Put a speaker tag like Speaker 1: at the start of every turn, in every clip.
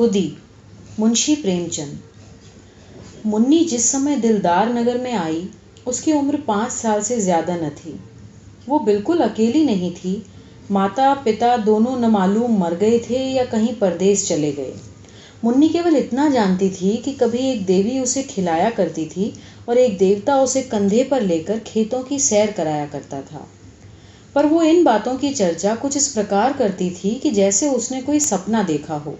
Speaker 1: खुदी। मुंशी प्रेमचंद। मुन्नी जिस समय दिलदार नगर में आई उसकी उम्र 5 साल से ज़्यादा न थी। वो बिल्कुल अकेली नहीं थी। माता पिता दोनों न मालूम मर गए थे या कहीं परदेश चले गए। मुन्नी केवल इतना जानती थी कि कभी एक देवी उसे खिलाया करती थी और एक देवता उसे कंधे पर लेकर खेतों की सैर कराया करता था। पर वो इन बातों की चर्चा कुछ इस प्रकार करती थी कि जैसे उसने कोई सपना देखा हो।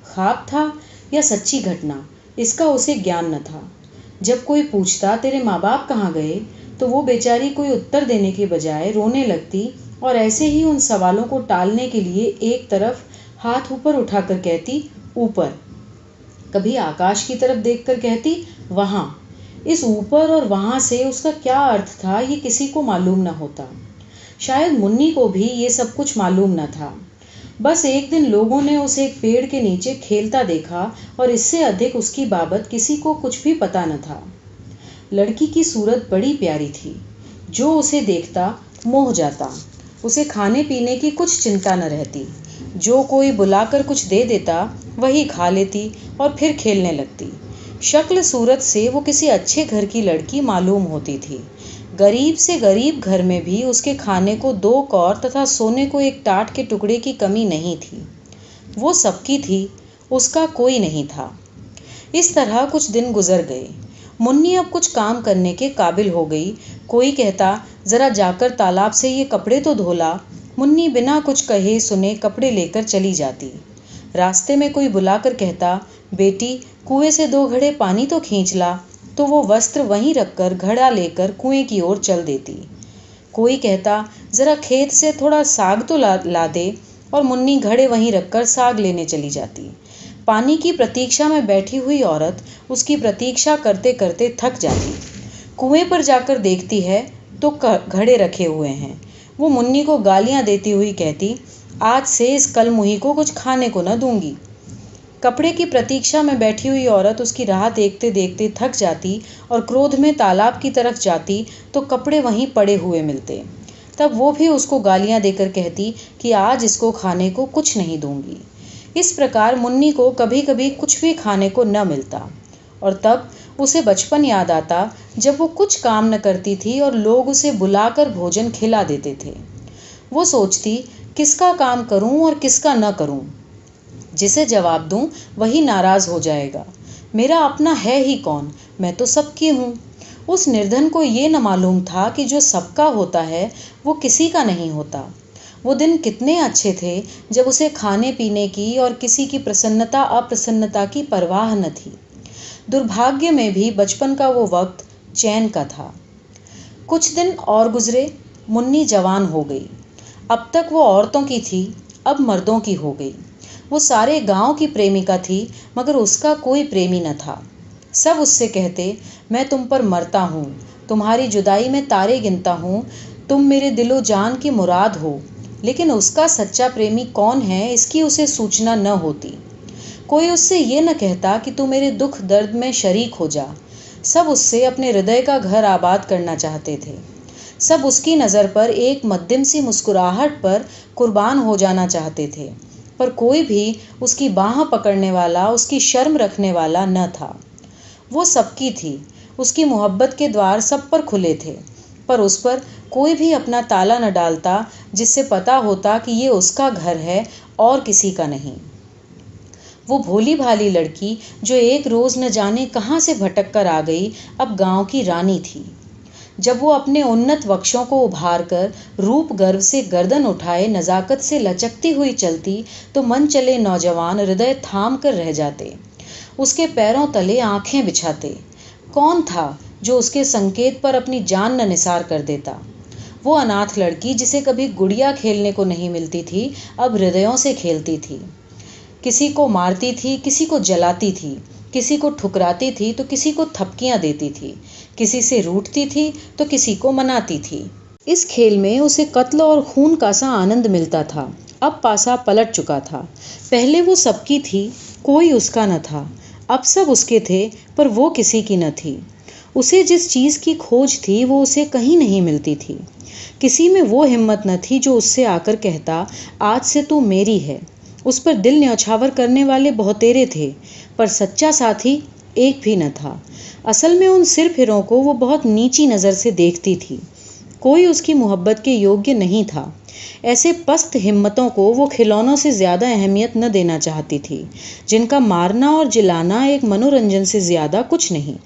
Speaker 1: ख्वाब था या सच्ची घटना, इसका उसे ज्ञान न था। जब कोई पूछता तेरे माँ बाप कहाँ गए, तो वो बेचारी कोई उत्तर देने के बजाय रोने लगती और ऐसे ही उन सवालों को टालने के लिए एक तरफ हाथ ऊपर उठाकर कहती ऊपर, कभी आकाश की तरफ देखकर कहती वहाँ। इस ऊपर और वहाँ से उसका क्या अर्थ था ये किसी को मालूम न होता। शायद मुन्नी को भी ये सब कुछ मालूम न था। बस एक दिन लोगों ने उसे एक पेड़ के नीचे खेलता देखा और इससे अधिक उसकी बाबत किसी को कुछ भी पता न था। लड़की की सूरत बड़ी प्यारी थी। जो उसे देखता मोह जाता। उसे खाने पीने की कुछ चिंता न रहती। जो कोई बुलाकर कुछ दे देता वही खा लेती और फिर खेलने लगती। शक्ल सूरत से वो किसी अच्छे घर की लड़की मालूम होती थी। गरीब से गरीब घर में भी उसके खाने को 2 कौर तथा सोने को एक टाट के टुकड़े की कमी नहीं थी। वो सबकी थी, उसका कोई नहीं था। इस तरह कुछ दिन गुजर गए। मुन्नी अब कुछ काम करने के काबिल हो गई। कोई कहता जरा जाकर तालाब से ये कपड़े तो धोला। मुन्नी बिना कुछ कहे सुने कपड़े लेकर चली जाती। रास्ते में कोई बुलाकर कहता बेटी कुएं से 2 घड़े पानी तो खींच ला, तो वो वस्त्र वहीं रखकर घड़ा लेकर कुएं की ओर चल देती। कोई कहता जरा खेत से थोड़ा साग तो ला दे, और मुन्नी घड़े वहीं रखकर साग लेने चली जाती। पानी की प्रतीक्षा में बैठी हुई औरत उसकी प्रतीक्षा करते करते थक जाती। कुएं पर जाकर देखती है तो घड़े रखे हुए हैं। वो मुन्नी को गालियां देती हुई कहती आज से इस कलमुही को कुछ खाने को न दूंगी। कपड़े की प्रतीक्षा में बैठी हुई औरत उसकी राह देखते देखते थक जाती और क्रोध में तालाब की तरफ जाती तो कपड़े वहीं पड़े हुए मिलते। तब वो भी उसको गालियां देकर कहती कि आज इसको खाने को कुछ नहीं दूंगी। इस प्रकार मुन्नी को कभी कभी कुछ भी खाने को न मिलता और तब उसे बचपन याद आता जब वो कुछ काम न करती थी और लोग उसे बुलाकर भोजन खिला देते थे। वो सोचती किसका काम करूं और किसका न करूं। जिसे जवाब दूं वही नाराज हो जाएगा। मेरा अपना है ही कौन, मैं तो सबकी हूँ। उस निर्धन को ये न मालूम था कि जो सबका होता है वो किसी का नहीं होता। वो दिन कितने अच्छे थे जब उसे खाने पीने की और किसी की प्रसन्नता अप्रसन्नता की परवाह न थी। दुर्भाग्य में भी बचपन का वो वक्त चैन का था। कुछ दिन और गुजरे। मुन्नी जवान हो गई। अब तक वो औरतों की थी, अब मर्दों की हो गई। वो सारे गांव की प्रेमिका थी, मगर उसका कोई प्रेमी न था। सब उससे कहते मैं तुम पर मरता हूँ, तुम्हारी जुदाई में तारे गिनता हूँ, तुम मेरे दिलो जान की मुराद हो। लेकिन उसका सच्चा प्रेमी कौन है इसकी उसे सूचना न होती। कोई उससे ये न कहता कि तू मेरे दुख दर्द में शरीक हो जा। सब उससे अपने हृदय का घर आबाद करना चाहते थे। सब उसकी नज़र पर एक मध्यम सी मुस्कुराहट पर कुर्बान हो जाना चाहते थे, पर कोई भी उसकी बाह पकड़ने वाला, उसकी शर्म रखने वाला न था। वो सबकी थी, उसकी मोहब्बत के द्वार सब पर खुले थे, पर उस पर कोई भी अपना ताला न डालता जिससे पता होता कि ये उसका घर है और किसी का नहीं। वो भोली भाली लड़की जो एक रोज न जाने कहाँ से भटक कर आ गई, अब गांव की रानी थी। जब वो अपने उन्नत वक्षों को उभार कर रूप गर्व से गर्दन उठाए नजाकत से लचकती हुई चलती तो मन चले नौजवान हृदय थाम कर रह जाते। उसके पैरों तले आंखें बिछाते। कौन था जो उसके संकेत पर अपनी जान न निसार कर देता। वो अनाथ लड़की जिसे कभी गुड़िया खेलने को नहीं मिलती थी, अब हृदयों से खेलती थी। किसी को मारती थी, किसी को जलाती थी, किसी को ठुकराती थी तो किसी को थपकियां देती थी, किसी से रूठती थी तो किसी को मनाती थी। इस खेल में उसे कत्ल और खून का सा आनंद मिलता था। अब पासा पलट चुका था। पहले वो सबकी थी, कोई उसका न था। अब सब उसके थे, पर वो किसी की न थी। उसे जिस चीज़ की खोज थी वो उसे कहीं नहीं मिलती थी। किसी में वो हिम्मत न थी जो उससे आकर कहता आज से तू मेरी है, उस पर दिल न्यौछावर करने वाले बहुतेरे थे, पर सच्चा साथी एक भी न था। असल में उन सिरफिरों को वो बहुत नीची नज़र से देखती थी। कोई उसकी मोहब्बत के योग्य नहीं था। ऐसे पस्त हिम्मतों को वो खिलौनों से ज़्यादा अहमियत न देना चाहती थी, जिनका मारना और जिलाना एक मनोरंजन से ज़्यादा कुछ नहीं।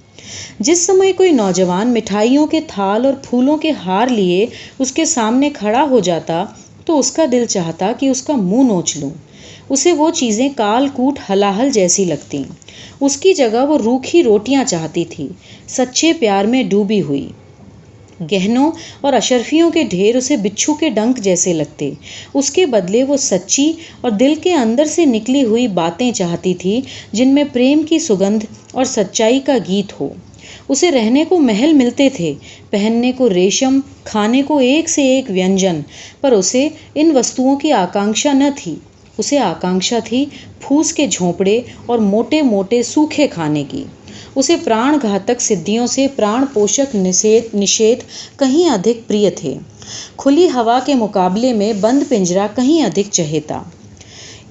Speaker 1: जिस समय कोई नौजवान मिठाइयों के थाल और फूलों के हार लिए उसके सामने खड़ा हो जाता, तो उसका दिल चाहता कि उसका मुंह नोच लूं। उसे वो चीज़ें काल-कूट हलाहल जैसी लगतीं। उसकी जगह वो रूखी रोटियां चाहती थी, सच्चे प्यार में डूबी हुई। गहनों और अशर्फियों के ढेर उसे बिच्छू के डंक जैसे लगते। उसके बदले वो सच्ची और दिल के अंदर से निकली हुई बातें चाहती थी, जिनमें प्रेम की सुगंध और सच्चाई का गीत हो। उसे रहने को महल मिलते थे, पहनने को रेशम, खाने को एक से एक व्यंजन, पर उसे इन वस्तुओं की आकांक्षा न थी। उसे आकांक्षा थी फूस के झोंपड़े और मोटे मोटे सूखे खाने की। उसे प्राण घातक सिद्धियों से प्राण पोषक निषेध कहीं अधिक प्रिय थे। खुली हवा के मुकाबले में बंद पिंजरा कहीं अधिक चहेता।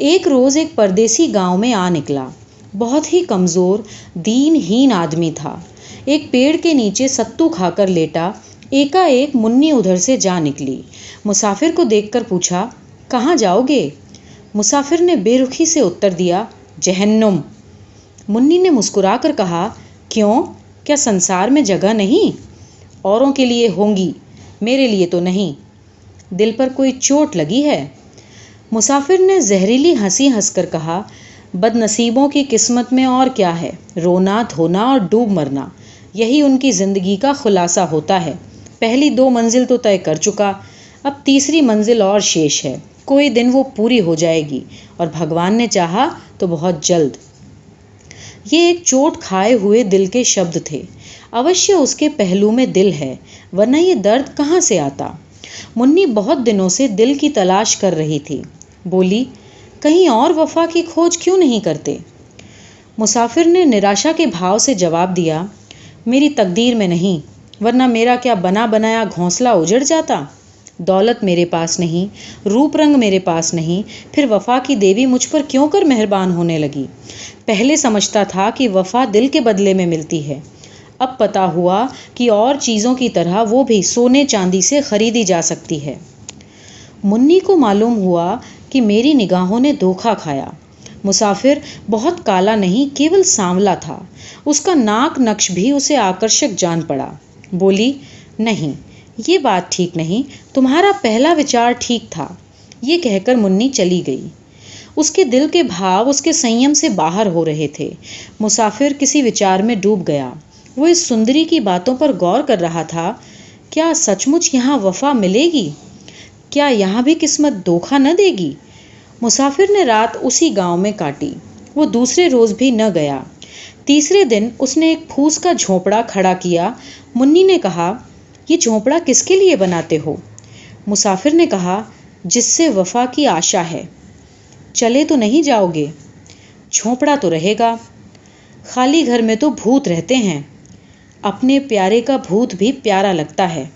Speaker 1: एक रोज़ एक परदेसी गांव में आ निकला। बहुत ही कमज़ोर, दीनहीन आदमी था। एक पेड़ के नीचे सत्तू खाकर लेटा। एकाएक मुन्नी उधर से जा निकली। मुसाफिर को देखकर पूछा, कहाँ जाओगे? मुसाफिर ने बेरुखी से उत्तर दिया, जहन्नुम। मुन्नी ने मुस्कुराकर कहा, क्यों, क्या संसार में जगह नहीं? औरों के लिए होंगी, मेरे लिए तो नहीं। दिल पर कोई चोट लगी है? मुसाफिर ने जहरीली हंसी हंसकर कहा, बदनसीबों की किस्मत में और क्या है, रोना धोना और डूब मरना, यही उनकी जिंदगी का खुलासा होता है। पहली 2 मंजिल तो तय कर चुका, अब तीसरी मंजिल और शेष है। कोई दिन वो पूरी हो जाएगी, और भगवान ने चाहा तो बहुत जल्द। ये एक चोट खाए हुए दिल के शब्द थे। अवश्य उसके पहलू में दिल है, वरना ये दर्द कहाँ से आता। मुन्नी बहुत दिनों से दिल की तलाश कर रही थी। बोली, कहीं और वफा की खोज क्यों नहीं करते? मुसाफिर ने निराशा के भाव से जवाब दिया, मेरी तकदीर में नहीं, वरना मेरा क्या बना बनाया घोंसला उजड़ जाता। दौलत मेरे पास नहीं, रूप रंग मेरे पास नहीं, फिर वफा की देवी मुझ पर क्यों कर मेहरबान होने लगी? पहले समझता था कि वफा दिल के बदले में मिलती है, अब पता हुआ कि और चीज़ों की तरह वो भी सोने चांदी से खरीदी जा सकती है। मुन्नी को मालूम हुआ कि मेरी निगाहों ने धोखा खाया। मुसाफिर बहुत काला नहीं, केवल सांवला था। उसका नाक नक्श भी उसे आकर्षक जान पड़ा। बोली, नहीं, ये बात ठीक नहीं, तुम्हारा पहला विचार ठीक था। ये कहकर मुन्नी चली गई। उसके दिल के भाव उसके संयम से बाहर हो रहे थे। मुसाफिर किसी विचार में डूब गया। वो इस सुंदरी की बातों पर गौर कर रहा था। क्या सचमुच यहाँ वफा मिलेगी? क्या यहाँ भी किस्मत धोखा न देगी? मुसाफिर ने रात उसी गांव में काटी। वो दूसरे रोज भी न गया। तीसरे दिन उसने एक फूस का झोंपड़ा खड़ा किया। मुन्नी ने कहा, ये झोंपड़ा किसके लिए बनाते हो? मुसाफिर ने कहा, जिससे वफा की आशा है। चले तो नहीं जाओगे? झोंपड़ा तो रहेगा, खाली घर में तो भूत रहते हैं। अपने प्यारे का भूत भी प्यारा लगता है।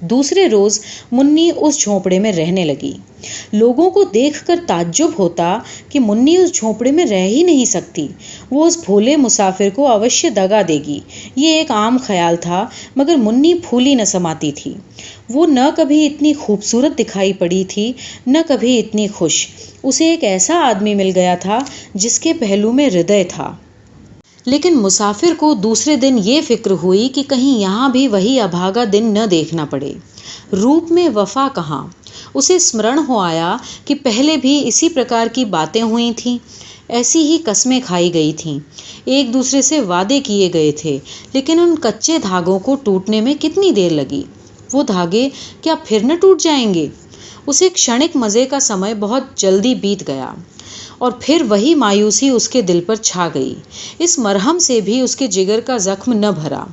Speaker 1: दूसरे रोज मुन्नी उस झोंपड़े में रहने लगी। लोगों को देखकर ताज्जुब होता कि मुन्नी उस झोंपड़े में रह ही नहीं सकती। वो उस भोले मुसाफिर को अवश्य दगा देगी, ये एक आम ख्याल था, मगर मुन्नी फूली न समाती थी। वो न कभी इतनी खूबसूरत दिखाई पड़ी थी, न कभी इतनी खुश। उसे एक ऐसा आदमी मिल गया था जिसके पहलू में हृदय था। लेकिन मुसाफिर को दूसरे दिन ये फिक्र हुई कि कहीं यहाँ भी वही अभागा दिन न देखना पड़े। रूप में वफा कहाँ? उसे स्मरण हो आया कि पहले भी इसी प्रकार की बातें हुई थीं, ऐसी ही कस्में खाई गई थीं, एक दूसरे से वादे किए गए थे, लेकिन उन कच्चे धागों को टूटने में कितनी देर लगी? वो धागे क्या फिर न टूट जाएंगे? उसे क्षणिक मज़े का समय बहुत जल्दी बीत गया, और फिर वही मायूसी उसके दिल पर छा गई। इस मरहम से भी उसके जिगर का जख्म न भरा।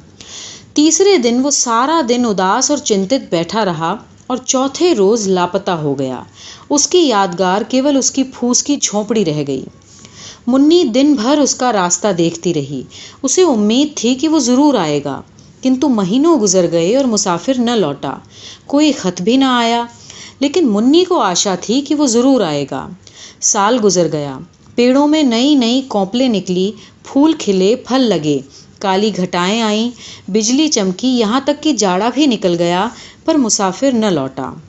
Speaker 1: तीसरे दिन वो सारा दिन उदास और चिंतित बैठा रहा और चौथे रोज लापता हो गया। उसकी यादगार केवल उसकी फूस की झोंपड़ी रह गई। मुन्नी दिन भर उसका रास्ता देखती रही। उसे उम्मीद थी कि वो जरूर आएगा, किंतु महीनों गुजर गए और मुसाफिर न लौटा। कोई खत भी न आया, लेकिन मुन्नी को आशा थी कि वो जरूर आएगा। साल गुजर गया। पेड़ों में नई नई कोंपलें निकली, फूल खिले, फल लगे। काली घटाएं आईं, बिजली चमकी, यहाँ तक कि जाड़ा भी निकल गया, पर मुसाफिर न लौटा।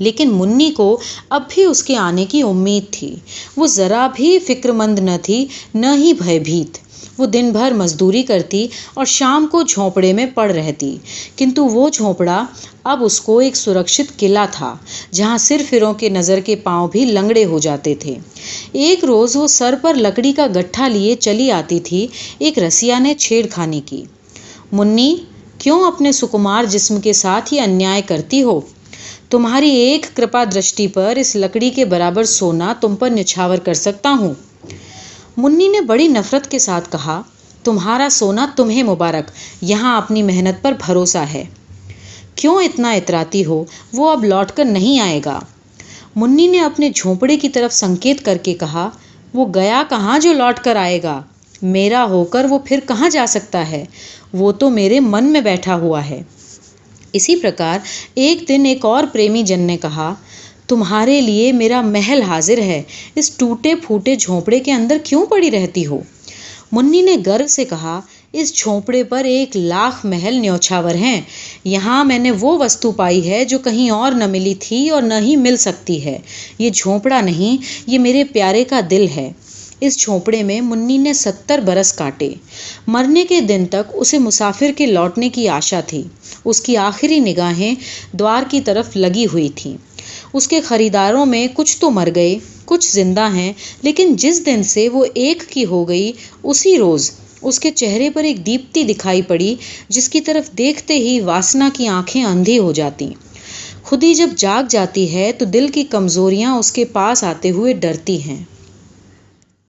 Speaker 1: लेकिन मुन्नी को अब भी उसके आने की उम्मीद थी। वो जरा भी फिक्रमंद न थी, न ही भयभीत। वो दिन भर मजदूरी करती और शाम को झोंपड़े में पड़ रहती। किंतु वो झोंपड़ा अब उसको एक सुरक्षित किला था, जहाँ सिर फिरों के नज़र के पांव भी लंगड़े हो जाते थे। एक रोज़ वो सर पर लकड़ी का गट्ठा लिए चली आती थी। एक रसिया ने छेड़खानी की। मुन्नी, क्यों अपने सुकुमार जिस्म के साथ ये अन्याय करती हो? तुम्हारी एक कृपा दृष्टि पर इस लकड़ी के बराबर सोना तुम पर न्यौछावर कर सकता हूँ। मुन्नी ने बड़ी नफरत के साथ कहा, तुम्हारा सोना तुम्हें मुबारक, यहाँ अपनी मेहनत पर भरोसा है। क्यों इतना इतराती हो? वो अब लौटकर नहीं आएगा। मुन्नी ने अपने झोंपड़े की तरफ संकेत करके कहा, वो गया कहाँ जो लौट कर आएगा? मेरा होकर वो फिर कहाँ जा सकता है? वो तो मेरे मन में बैठा हुआ है। इसी प्रकार एक दिन एक और प्रेमी जन ने कहा, तुम्हारे लिए मेरा महल हाजिर है, इस टूटे फूटे झोंपड़े के अंदर क्यों पड़ी रहती हो? मुन्नी ने गर्व से कहा, इस झोंपड़े पर 1,00,000 महल न्यौछावर हैं। यहाँ मैंने वो वस्तु पाई है जो कहीं और न मिली थी और न ही मिल सकती है। ये झोंपड़ा नहीं, ये मेरे प्यारे का दिल है। इस झोंपड़े में मुन्नी ने 70 बरस काटे। मरने के दिन तक उसे मुसाफिर के लौटने की आशा थी। उसकी आखिरी निगाहें द्वार की तरफ लगी हुई थीं। उसके खरीदारों में कुछ तो मर गए, कुछ जिंदा हैं, लेकिन जिस दिन से वो एक की हो गई, उसी रोज़ उसके चेहरे पर एक दीप्ति दिखाई पड़ी, जिसकी तरफ देखते ही वासना की आंखें अंधी हो जाती। खुदी जब जाग जाती है तो दिल की कमजोरियां उसके पास आते हुए डरती हैं।